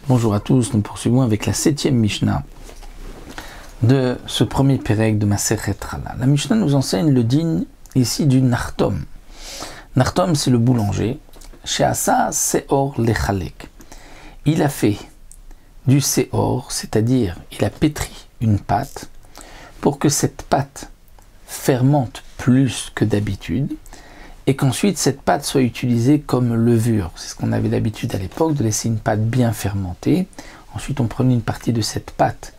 Bonjour à tous, nous poursuivons avec la 7e Mishnah de ce premier Pérec de Masechet Chala. La Mishnah nous enseigne le digne ici du Nartom. Nartom, c'est le boulanger. She'asa seor lechalek. Il a fait du seor, c'est-à-dire il a pétri une pâte pour que cette pâte fermente plus que d'habitude et qu'ensuite cette pâte soit utilisée comme levure. C'est ce qu'on avait l'habitude à l'époque, de laisser une pâte bien fermentée. Ensuite on prenait une partie de cette pâte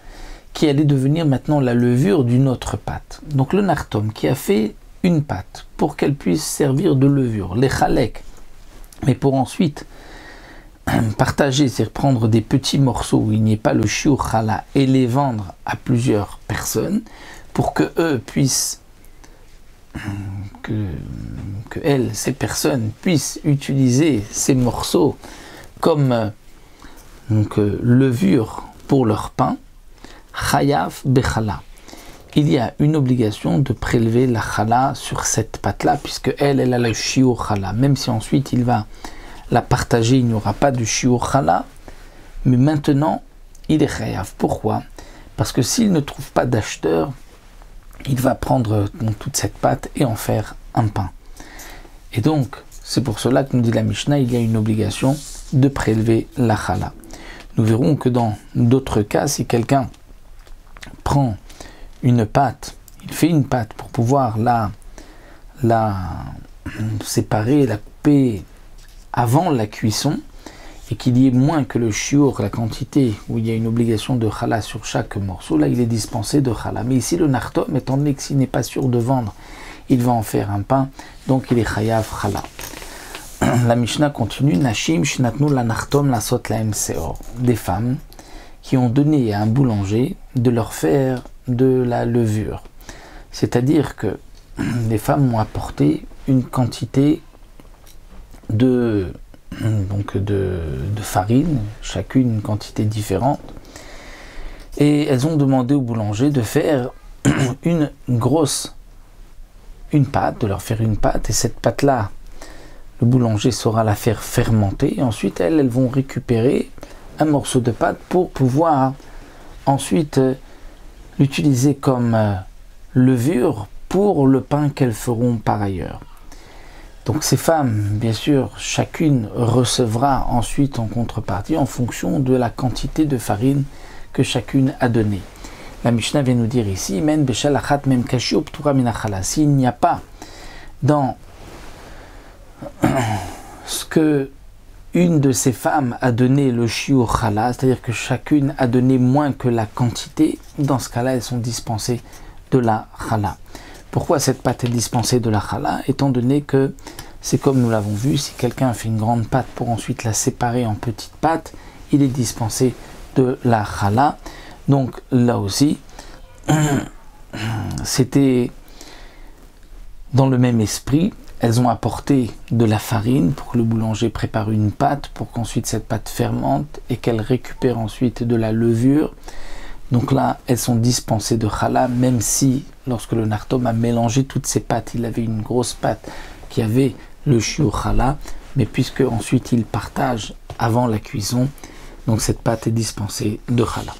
qui allait devenir maintenant la levure d'une autre pâte. Donc le nartom qui a fait une pâte pour qu'elle puisse servir de levure, les chalek, mais pour ensuite partager, c'est-à-dire prendre des petits morceaux où il n'y ait pas le shiur chala et les vendre à plusieurs personnes pour que eux puissent que elles, ces personnes, puissent utiliser ces morceaux comme levure pour leur pain, chayav bechala. Il y a une obligation de prélever la chala sur cette pâte-là, puisque elle a le shiur chala. Même si ensuite il va la partager, il n'y aura pas de shiur chala, mais maintenant il est chayav. Pourquoi? Parce que s'il ne trouve pas d'acheteur, il va prendre toute cette pâte et en faire un pain. Et donc, c'est pour cela que nous dit la Mishnah, il y a une obligation de prélever la chala. Nous verrons que dans d'autres cas, si quelqu'un prend une pâte, il fait une pâte pour pouvoir la séparer, la couper avant la cuisson, et qu'il y ait moins que le shiur, la quantité où il y a une obligation de chala sur chaque morceau, là il est dispensé de chala. Mais ici le nartom, étant donné que s'il n'est pas sûr de vendre, il va en faire un pain, donc il est chayav chala. La Mishnah continue, Nashim shnatnu la nartom la sot laem seor. Des femmes qui ont donné à un boulanger de leur faire de la levure. C'est-à-dire que les femmes ont apporté une quantité de farine, chacune une quantité différente, et elles ont demandé au boulanger de faire une pâte, de leur faire une pâte, et cette pâte-là, le boulanger saura la faire fermenter, et ensuite elles vont récupérer un morceau de pâte pour pouvoir ensuite l'utiliser comme levure pour le pain qu'elles feront par ailleurs. Donc ces femmes, bien sûr, chacune recevra ensuite en contrepartie en fonction de la quantité de farine que chacune a donnée. La Mishnah vient nous dire ici, men beshalachat mem kashio ptura min achala. S'il n'y a pas dans ce que une de ces femmes a donné le shiur chala, c'est-à-dire que chacune a donné moins que la quantité, dans ce cas-là, elles sont dispensées de la chala. Pourquoi cette pâte est dispensée de la chala? Étant donné que c'est comme nous l'avons vu, si quelqu'un fait une grande pâte pour ensuite la séparer en petites pâtes, il est dispensé de la chala. Donc là aussi, c'était dans le même esprit. Elles ont apporté de la farine pour que le boulanger prépare une pâte, pour qu'ensuite cette pâte fermente et qu'elle récupère ensuite de la levure. Donc là, elles sont dispensées de chala, même si, lorsque le nartom a mélangé toutes ces pâtes, il avait une grosse pâte qui avait le shiur chala, mais puisque ensuite il partage avant la cuisson, donc cette pâte est dispensée de chala.